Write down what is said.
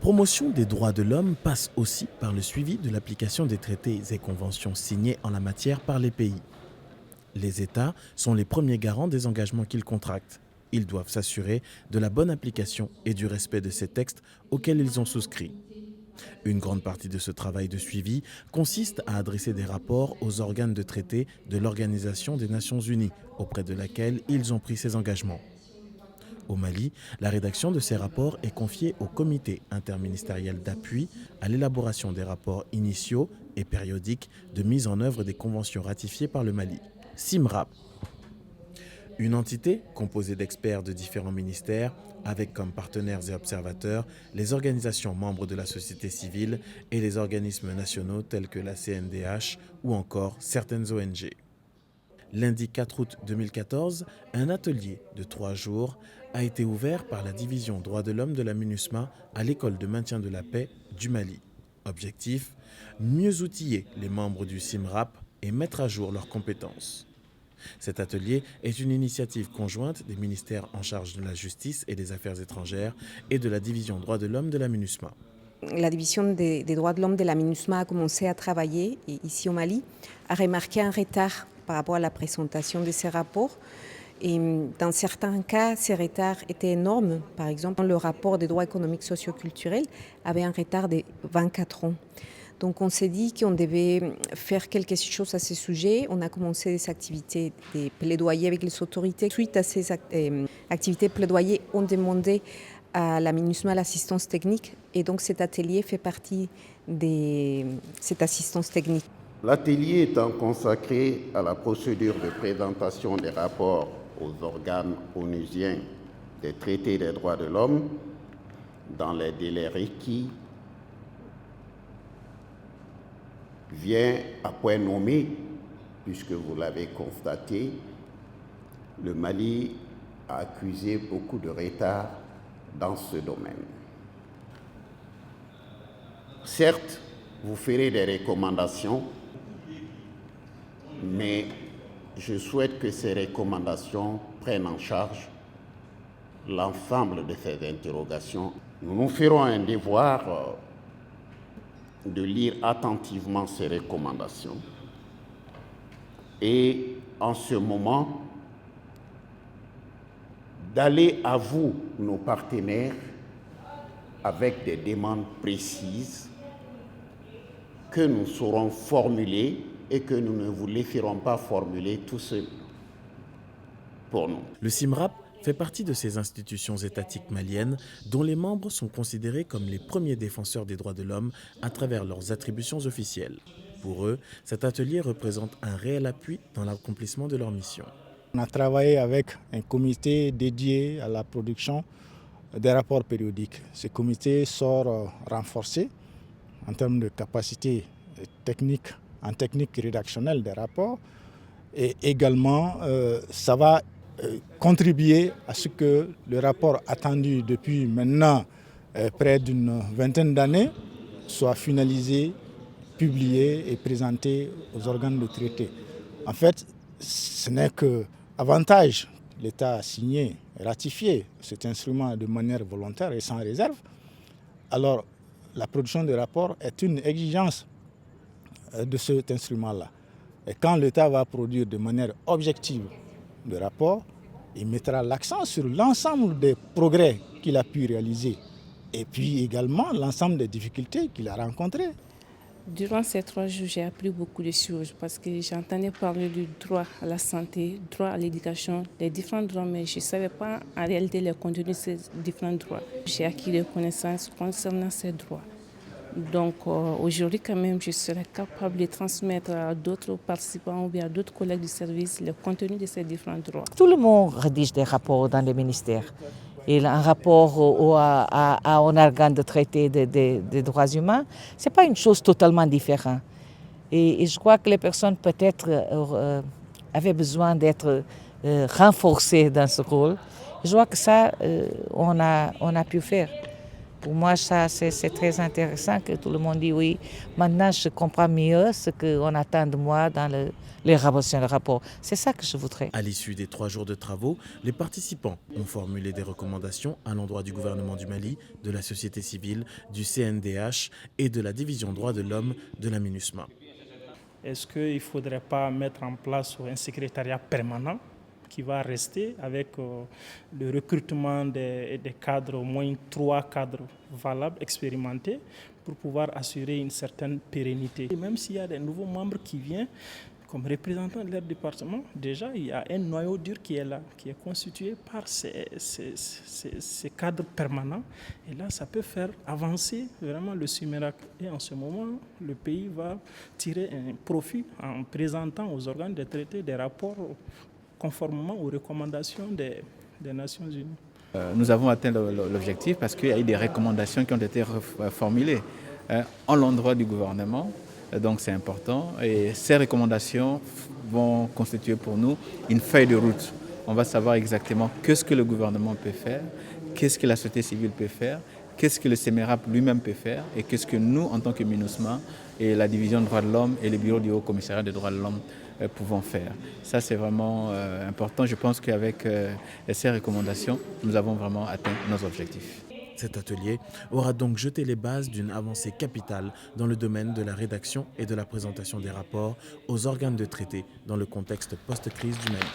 promotion des droits de l'homme passe aussi par le suivi de l'application des traités et conventions signés en la matière par les pays. Les États sont les premiers garants des engagements qu'ils contractent. Ils doivent s'assurer de la bonne application et du respect de ces textes auxquels ils ont souscrit. Une grande partie de ce travail de suivi consiste à adresser des rapports aux organes de traité de l'Organisation des Nations Unies, auprès de laquelle ils ont pris ces engagements. Au Mali, la rédaction de ces rapports est confiée au Comité interministériel d'appui à l'élaboration des rapports initiaux et périodiques de mise en œuvre des conventions ratifiées par le Mali, CIMRAP. Une entité composée d'experts de différents ministères, avec comme partenaires et observateurs les organisations membres de la société civile et les organismes nationaux tels que la CNDH ou encore certaines ONG. Lundi 4 août 2014, un atelier de 3 jours a été ouvert par la division droits de l'homme de la MINUSMA à l'école de maintien de la paix du Mali. Objectif, mieux outiller les membres du CIMRAP et mettre à jour leurs compétences. Cet atelier est une initiative conjointe des ministères en charge de la justice et des affaires étrangères et de la division droits de l'homme de la MINUSMA. La division des droits de l'homme de la MINUSMA a commencé à travailler ici au Mali, a remarqué un retard par rapport à la présentation de ces rapports. Et dans certains cas, ces retards étaient énormes. Par exemple, le rapport des droits économiques socio-culturels avait un retard de 24 ans. Donc on s'est dit qu'on devait faire quelque chose à ce sujet. On a commencé des activités de plaidoyer avec les autorités. Suite à ces activités plaidoyer, on demandait à la MINUSMA l'assistance technique. Et donc cet atelier fait partie de cette assistance technique. L'atelier étant consacré à la procédure de présentation des rapports aux organes onusiens des traités des droits de l'homme dans les délais requis, vient à point nommé, puisque vous l'avez constaté, le Mali a accusé beaucoup de retard dans ce domaine. Certes, vous ferez des recommandations, mais je souhaite que ces recommandations prennent en charge l'ensemble de ces interrogations. Nous nous ferons un devoir de lire attentivement ces recommandations et en ce moment d'aller à vous, nos partenaires, avec des demandes précises que nous saurons formuler et que nous ne vous laisserons pas formuler tout seul pour nous. Le CIMRAP fait partie de ces institutions étatiques maliennes dont les membres sont considérés comme les premiers défenseurs des droits de l'homme à travers leurs attributions officielles. Pour eux, cet atelier représente un réel appui dans l'accomplissement de leur mission. On a travaillé avec un comité dédié à la production des rapports périodiques. Ce comité sort renforcé en termes de capacité technique, en technique rédactionnelle des rapports. Et également, ça va contribuer à ce que le rapport attendu depuis maintenant près d'une vingtaine d'années soit finalisé, publié et présenté aux organes de traité. En fait, ce n'est qu'avantage. L'État a signé, ratifié cet instrument de manière volontaire et sans réserve. Alors, la production de rapports est une exigence de cet instrument-là. Et quand l'État va produire de manière objective le rapport, il mettra l'accent sur l'ensemble des progrès qu'il a pu réaliser et puis également l'ensemble des difficultés qu'il a rencontrées. Durant ces 3 jours, j'ai appris beaucoup de choses parce que j'entendais parler du droit à la santé, droit à l'éducation, les différents droits, mais je ne savais pas en réalité les contenus de ces différents droits. J'ai acquis des connaissances concernant ces droits. Donc aujourd'hui quand même, je serai capable de transmettre à d'autres participants ou bien à d'autres collègues du service le contenu de ces différents droits. Tout le monde rédige des rapports dans les ministères. Et un rapport à un organe de traité des droits humains, ce n'est pas une chose totalement différente. Et je crois que les personnes peut-être avaient besoin d'être renforcées dans ce rôle. Je crois que ça, on a pu faire. Pour moi, ça, c'est très intéressant que tout le monde dit oui. Maintenant, je comprends mieux ce qu'on attend de moi dans l'élaboration de rapport. C'est ça que je voudrais. À l'issue des 3 jours de travaux, les participants ont formulé des recommandations à l'endroit du gouvernement du Mali, de la société civile, du CNDH et de la division droits de l'homme de la MINUSMA. Est-ce qu'il ne faudrait pas mettre en place un secrétariat permanent qui va rester avec le recrutement des cadres, au moins 3 cadres valables, expérimentés, pour pouvoir assurer une certaine pérennité. Et même s'il y a des nouveaux membres qui viennent comme représentants de leur département, déjà il y a un noyau dur qui est là, qui est constitué par ces cadres permanents. Et là, ça peut faire avancer vraiment le SUMERAC. Et en ce moment, le pays va tirer un profit en présentant aux organes de traité des rapports conformément aux recommandations des Nations Unies. Nous avons atteint l'objectif parce qu'il y a eu des recommandations qui ont été formulées en l'endroit du gouvernement. Donc c'est important. Et ces recommandations vont constituer pour nous une feuille de route. On va savoir exactement qu'est-ce que le gouvernement peut faire, qu'est-ce que la société civile peut faire, qu'est-ce que le CEMERAP lui-même peut faire et qu'est-ce que nous, en tant que MINUSMA et la division des droits de l'homme et le bureau du Haut Commissariat des droits de l'homme pouvons faire. Ça, c'est vraiment important. Je pense qu'avec ces recommandations, nous avons vraiment atteint nos objectifs. Cet atelier aura donc jeté les bases d'une avancée capitale dans le domaine de la rédaction et de la présentation des rapports aux organes de traité dans le contexte post-crise du Mali.